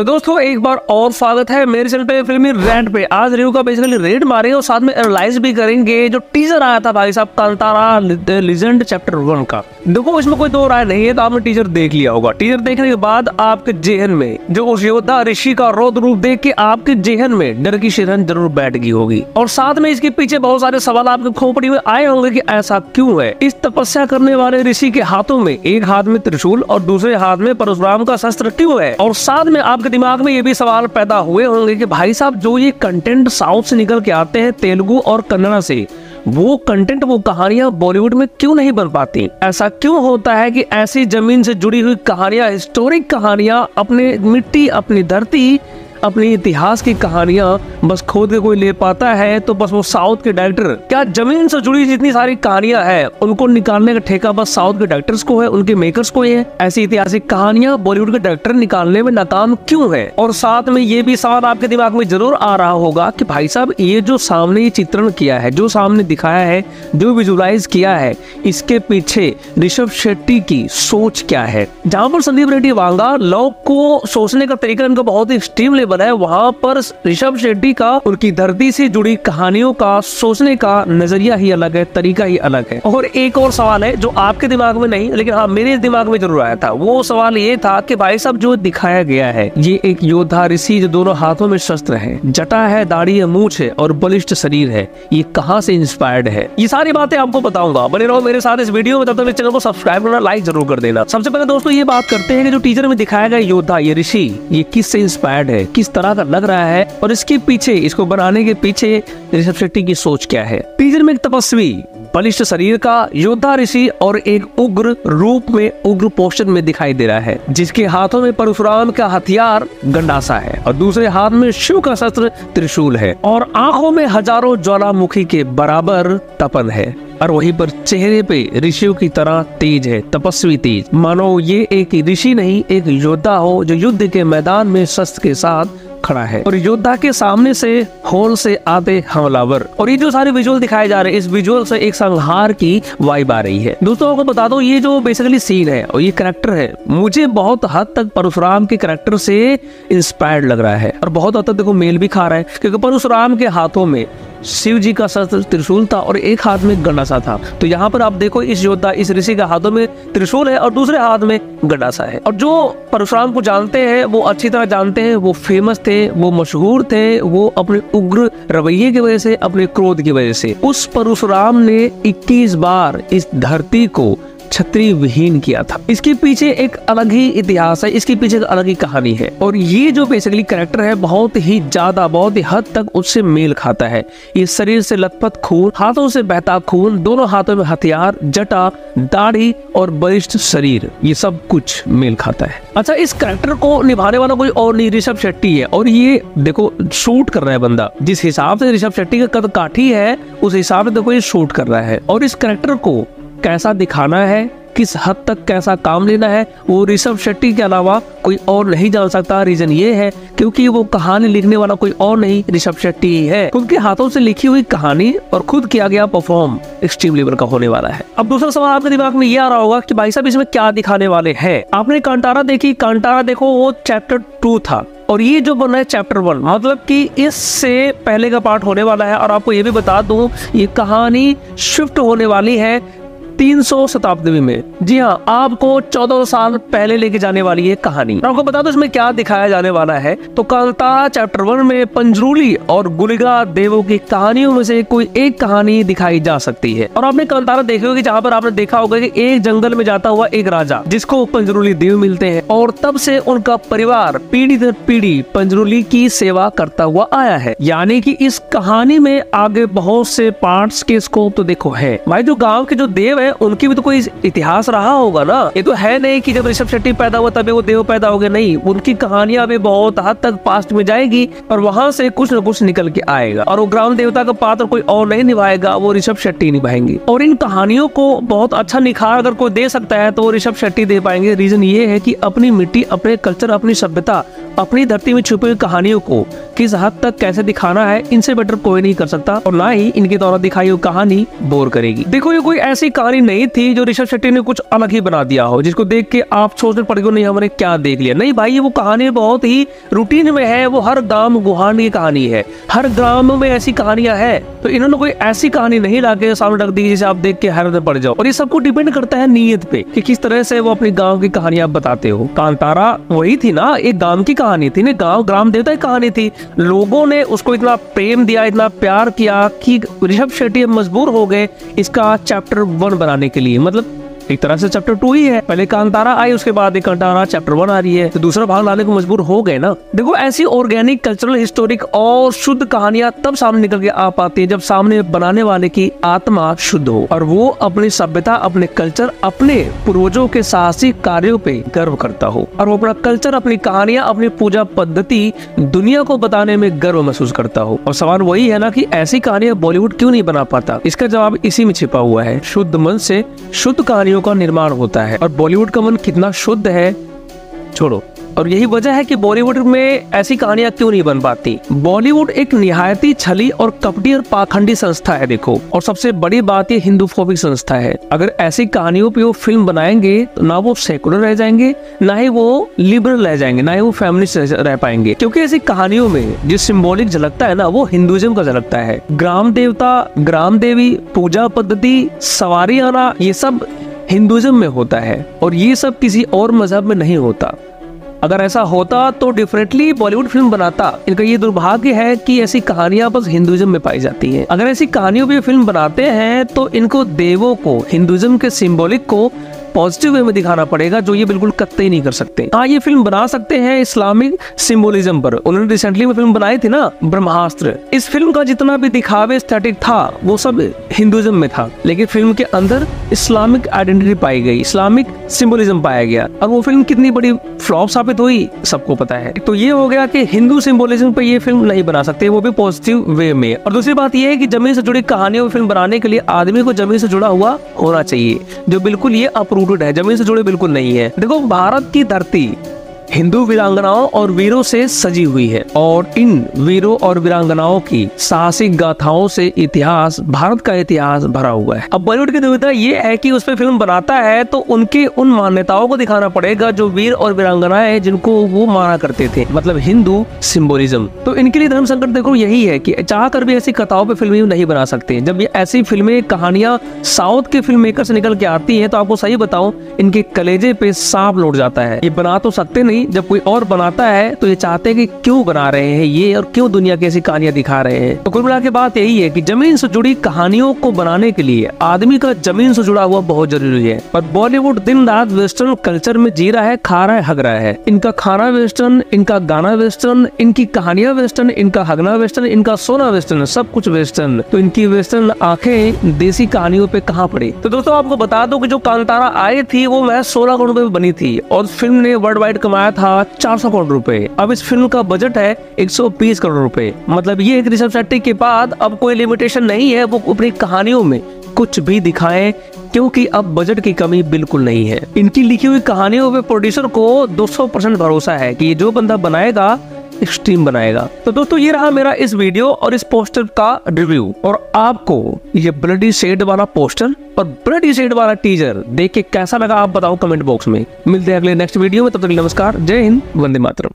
तो दोस्तों एक बार और स्वागत है मेरे चैनल पे फिल्मी रेंट पे। आज रिव्यू का बेसिकली रेट मारेंगे और साथ में एनालाइज भी करेंगे जो टीजर आया था भाई साहब कांतारा लीजेंड चैप्टर 1 का। देखो इसमें कोई दो राय नहीं है, तो आपने टीजर देख लिया होगा। टीजर देखने के बाद आपके जेहन में जो उस योद्धा ऋषि का रौद्र रूप देख के आपके जेहन में डर की शिरन जरूर बैठ गई होगी, और साथ में इसके पीछे बहुत सारे सवाल आपके खोपड़ी में आए होंगे कि ऐसा क्यों है। इस तपस्या करने वाले ऋषि के हाथों में एक हाथ में त्रिशूल और दूसरे हाथ में परशुराम का शस्त्र क्यों है। और साथ में आपके दिमाग में ये भी सवाल पैदा हुए होंगे कि भाई साहब जो ये कंटेंट साउथ से निकल के आते हैं तेलुगु और कन्नड़ा से, वो कंटेंट वो कहानियां बॉलीवुड में क्यों नहीं बन पाती। ऐसा क्यों होता है कि ऐसी जमीन से जुड़ी हुई कहानियां, हिस्टोरिक कहानियां, अपने मिट्टी अपनी धरती अपने इतिहास की कहानियां बस खोद के कोई ले पाता है तो बस वो साउथ के डायरेक्टर। क्या जमीन से जुड़ी जितनी सारी कहानियां हैं उनको निकालने का ठेका बस साउथ के डायरेक्टर्स को है, उनके मेकर्स को है। ऐसी ऐतिहासिक कहानियां बॉलीवुड के डायरेक्टर निकालने में नाकाम क्यों है। और साथ में ये भी सवाल आपके दिमाग में जरूर आ रहा होगा कि भाई साहब ये जो सामने ये चित्रण किया है, जो सामने दिखाया है, जो विजुअलाइज किया है, इसके पीछे ऋषभ शेट्टी की सोच क्या है। जहाँ पर संदीप रेड्डी वांगा लोग को सोचने का तरीका इनका बहुत ही एक्सट्रीम है, वहाँ पर ऋषभ शेट्टी का उनकी धरती से जुड़ी कहानियों का सोचने का नजरिया ही अलग है, तरीका ही अलग है। और एक और सवाल है जो आपके दिमाग में नहीं लेकिन हाँ मेरे दिमाग में जरूर आया था। वो सवाल ये था कि भाई साहब जो दिखाया गया है ये एक योद्धा ऋषि जो दोनों हाथों में शस्त्र है, जटा है, दाढ़ी है, मूंछ है और बलिष्ठ शरीर है, ये कहाँ से इंस्पायर्ड है, ये सारी बातें आपको बताऊंगा। बने रहो मेरे साथ इस वीडियो में, तब तक मेरे चैनल को सब्सक्राइब करना, लाइक जरूर कर देना। सबसे पहले दोस्तों ये बात करते हैं कि जो टीजर में दिखाया गया योद्धा, ये ऋषि, ये किस से इंस्पायर्ड है, किस तरह का लग रहा है और इसके पीछे, इसको बनाने के पीछे ऋषभ शेट्टी की सोच क्या है। टीजर में एक तपस्वी बलिष्ठ शरीर का योद्धा ऋषि और एक उग्र रूप में, उग्र पोस्टर में दिखाई दे रहा है, जिसके हाथों में परशुराम का हथियार गंडासा है और दूसरे हाथ में शिव का शस्त्र त्रिशूल है और आंखों में हजारों ज्वालामुखी के बराबर तपन है और वहीं पर चेहरे पे ऋषियों की तरह तेज है, तपस्वी तेज, मानो ये एक ऋषि नहीं एक योद्धा हो जो युद्ध के मैदान में शस्त्र के साथ खड़ा है और योद्धा के सामने से होल से आते हमलावर। और ये जो सारे विजुअल दिखाए जा रहे हैं, इस विजुअल से एक संहार की वाइब आ रही है। दोस्तों आपको बता दो ये जो बेसिकली सीन है और ये कैरेक्टर है, मुझे बहुत हद तक परशुराम के कैरेक्टर से इंस्पायर्ड लग रहा है और बहुत हद तक देखो मेल भी खा रहा है, क्योंकि परशुराम के हाथों में शिव जी का शस्त्र त्रिशूल था और एक हाथ में गंडासा था। तो यहाँ पर आप देखो इस योद्धा, इस ऋषि के हाथों में त्रिशूल है और दूसरे हाथ में गंडासा है। और जो परशुराम को जानते हैं वो अच्छी तरह जानते हैं, वो फेमस थे, वो मशहूर थे, वो अपने उग्र रवैये की वजह से, अपने क्रोध की वजह से। उस परशुराम ने 21 बार इस धरती को छत्री विहीन किया था। इसके पीछे एक अलग ही इतिहास है, इसके पीछे एक अलग ही कहानी है और ये जो बेसिकली कैरेक्टर है बहुत ही ज्यादा, बहुत ही हद तक उससे मेल खाता है। ये शरीर से लथपथ खून, हाथों से बहता खून, दोनों हाथों में हथियार, जटा, दाढ़ी और बलिष्ठ शरीर, ये सब कुछ मेल खाता है। अच्छा, इस कैरेक्टर को निभाने वाला कोई और नहीं, ऋषभ शेट्टी है। और ये देखो शूट कर रहा है बंदा, जिस हिसाब से ऋषभ शेट्टी का कद काठी है उस हिसाब से देखो ये शूट कर रहा है। और इस कैरेक्टर को कैसा दिखाना है, किस हद तक कैसा काम लेना है, वो ऋषभ शेट्टी के अलावा कोई और नहीं जान सकता। रीजन ये है क्योंकि वो कहानी लिखने वाला कोई और नहीं ऋषभ शेट्टी ही है। उनके हाथों से लिखी हुई कहानी और खुद किया गया परफॉर्म एक्सट्रीम लेवल का होने वाला है। अब दूसरा सवाल आपके दिमाग में ये आ रहा होगा कि भाई साहब इसमें क्या दिखाने वाले हैं। आपने कांतारा देखी, कांतारा देखो वो चैप्टर 2 था और ये जो बना है चैप्टर 1, मतलब कि इससे पहले का पार्ट होने वाला है। और आपको ये भी बता दूं ये कहानी शिफ्ट होने वाली है 300 शताब्दी में। जी हाँ, आपको 14 साल पहले लेके जाने वाली है कहानी। आपको बता दो इसमें क्या दिखाया जाने वाला है। तो कांतारा चैप्टर 1 में पंजरूली और गुलिगा देवों की कहानियों में से कोई एक कहानी दिखाई जा सकती है। और आपने कांतारा देखे होगी जहाँ पर आपने देखा होगा कि एक जंगल में जाता हुआ एक राजा जिसको पंजरूली देव मिलते हैं और तब से उनका परिवार पीढ़ी दर पीढ़ी पंजरूली की सेवा करता हुआ आया है। यानी कि इस कहानी में आगे बहुत से पार्ट्स के स्कोप तो देखो है। भाई जो गाँव के जो देव है उनकी भी तो कोई इतिहास रहा होगा ना। ये तो है नहीं कि जब ऋषभ शेट्टी पैदा हुआ तभी वो देव पैदा हो गए, नहीं, उनकी कहानियां भी बहुत हद तक पास्ट में जाएगी और वहां से कुछ न कुछ निकल के आएगा और वो ग्राम देवता का पात्र कोई और नहीं निभाएगा, वो ऋषभ शेट्टी निभाएंगे। और इन कहानियों को बहुत अच्छा निखार अगर कोई दे सकता है तो ऋषभ शेट्टी दे पाएंगे। रीजन ये है कि अपनी मिट्टी, अपने कल्चर, अपनी सभ्यता, अपनी धरती में छुपी हुई कहानियों को किस हद तक कैसे दिखाना है, इनसे बेटर कोई नहीं कर सकता और ना ही इनके द्वारा दिखाई हुई कहानी बोर करेगी। देखो ये कोई ऐसी कहानी कहानी नहीं थी जो ऋषभ शेट्टी ने कुछ अलग ही बना दिया हो, जिसको देख के आप सोचने पड़ गए नहीं हमने क्या देख लिया। नहीं भाई, वो कहानी बहुत ही रूटीन में है, वो हर गांव गुहान की कहानी है, हर ग्राम में ऐसी कहानियां है। तो इन्होंने कोई ऐसी कहानी नहीं लाके सामने रख दी जिसे आप देख के हैरत पड़ जाओ। और ये सबको डिपेंड करता है नीयत पे कि किस तरह से वो अपने गांव की कहानी आप बताते हो। कांतारा वही थी ना, एक गांव की कहानी थी ना, गांव ग्राम देवता की कहानी थी। लोगों ने उसको इतना प्रेम दिया, इतना प्यार किया कि ऋषभ शेट्टी मजबूर हो गए इसका चैप्टर 1 बनाने के लिए। मतलब एक तरह से चैप्टर 2 ही है, पहले कांतारा आई, उसके बाद एक कांतारा चैप्टर 1 आ रही है, तो दूसरा भाग लाने को मजबूर हो गए ना। देखो, ऐसी ऑर्गेनिक, कल्चरल, हिस्टोरिक और शुद्ध कहानियां तब सामने निकल के आ पाती है जब सामने बनाने वाले की आत्मा शुद्ध हो और वो अपनी सभ्यता, अपने कल्चर, अपने पूर्वजों के साहसिक कार्यों पे गर्व करता हो और वो अपना कल्चर, अपनी कहानियां, अपनी पूजा पद्धति दुनिया को बताने में गर्व महसूस करता हो। और सवाल वही है ना कि ऐसी कहानियां बॉलीवुड क्यों नहीं बना पाता? इसका जवाब इसी में छिपा हुआ है। शुद्ध मन से शुद्ध कहानियों का निर्माण होता है और बॉलीवुड का मन कितना शुद्ध है छोड़ो। और यही वजह है कि बॉलीवुड में ऐसी कहानियां क्यों नहीं बन पाती। बॉलीवुड एक निहायती छली और कपटी और पाखंडी संस्था है देखो, और सबसे बड़ी बात ये हिंदूफोबिक संस्था है। अगर ऐसी कहानियों पे वो फिल्म बनाएंगे तो ना वो सेकुलर रह जाएंगे, ना ही वो लिबरल रह जाएंगे, ना ही वो फेमिनिस्ट रह पाएंगे, क्योंकि ऐसी कहानियों में जो सिंबॉलिक झलकता है ना वो हिंदुइज्म का झलकता है। ग्राम देवता, ग्राम देवी, पूजा पद्धति, सवारी आना, ये सब हिंदुइज्म में होता है और ये सब किसी और मजहब में नहीं होता। अगर ऐसा होता तो डिफरेंटली बॉलीवुड फिल्म बनाता। इनका ये दुर्भाग्य है कि ऐसी कहानियां बस हिंदुइज्म में पाई जाती हैं। अगर ऐसी कहानियों पे फिल्म बनाते हैं तो इनको देवों को, हिंदुइज्म के सिंबॉलिक को पॉजिटिव वे में दिखाना पड़ेगा, जो ये बिल्कुल कतई नहीं कर सकते। हाँ, ये फिल्म बना सकते हैं इस्लामिक सिंबोलिज्म पर। उन्होंने रिसेंटली में फिल्म बनाई थी ना ब्रह्मास्त्र। इस फिल्म का जितना भी दिखावे एस्थेटिक था वो सब हिंदुइज्म में था, लेकिन फिल्म के अंदर इस्लामिक आइडेंटिटी पाई गई, इस्लामिक सिंबोलिज्म पाया गया और वो फिल्म कितनी बड़ी फ्लॉप साबित हुई सबको पता है। तो ये हो गया कि हिंदू सिंबोलिज्म पे ये फिल्म नहीं बना सकते, वो भी पॉजिटिव वे में। और दूसरी बात ये है कि जमीन से जुड़ी कहानियों में फिल्म बनाने के लिए आदमी को जमीन से जुड़ा हुआ होना चाहिए, जो बिल्कुल ये अप्रूव्ड है, जमीन से जुड़े बिल्कुल नहीं है। देखो, भारत की धरती हिंदू वीरांगनाओं और वीरों से सजी हुई है और इन वीरों और वीरांगनाओं की साहसिक गाथाओं से इतिहास, भारत का इतिहास भरा हुआ है। अब बॉलीवुड की दुविधा ये है कि उस पर फिल्म बनाता है तो उनके उन मान्यताओं को दिखाना पड़ेगा जो वीर और वीरांगनाएं जिनको वो माना करते थे, मतलब हिंदू सिंबोलिज्म। तो इनके लिए धर्म संकट देखो यही है कि चाह कर भी ऐसी कथाओं पे फिल्में नहीं बना सकते। जब ये ऐसी फिल्में, कहानियां साउथ के फिल्म मेकर से निकल के आती है तो आपको सही बताऊं, इनके कलेजे पे सांप लौट जाता है। ये बना तो सकते नहीं, जब कोई और बनाता है तो ये चाहते हैं कि क्यों बना रहे हैं ये और क्यों दुनिया की ऐसी कहानियां दिखा रहे हैं। तो कुल मिला के बात यही है कि जमीन से जुड़ी कहानियों को बनाने के लिए आदमी का जमीन से जुड़ा हुआ बहुत जरूरी है। पर बॉलीवुड दिन रात वेस्टर्न कल्चर में जी रहा है, खा रहा है, हग रहा है। इनका खाना वेस्टर्न, इनका गाना वेस्टर्न, इनकी कहानियां वेस्टर्न, इनका हगना वेस्टर्न, इनका सोना वेस्टर्न, सब कुछ वेस्टर्न। तो इनकी वेस्टर्न आंखें देसी कहानियों पे कहाँ पड़ी। तो दोस्तों, आपको बता दो कि जो कांतारा आई थी वो महज 16 करोड़ रुपए में बनी थी और फिल्म ने वर्ल्ड वाइड कमाया था 400 करोड़ रुपए। अब इस फिल्म का बजट है 120 करोड़ रुपए। मतलब ये ऋषभ शेट्टी के बाद अब कोई लिमिटेशन नहीं है, वो अपनी कहानियों में कुछ भी दिखाएं, क्योंकि अब बजट की कमी बिल्कुल नहीं है। इनकी लिखी हुई कहानियों पे प्रोड्यूसर को 200% भरोसा है कि ये जो बंदा बनाएगा एक्सट्रीम बनाएगा। तो दोस्तों, ये रहा मेरा इस वीडियो और इस पोस्टर का रिव्यू। और आपको ये ब्लडी शेड वाला पोस्टर और ब्लडी शेड वाला टीजर देख के कैसा लगा आप बताओ कमेंट बॉक्स में। मिलते हैं अगले नेक्स्ट वीडियो में, तब तक नमस्कार, जय हिंद, वंदे मातरम।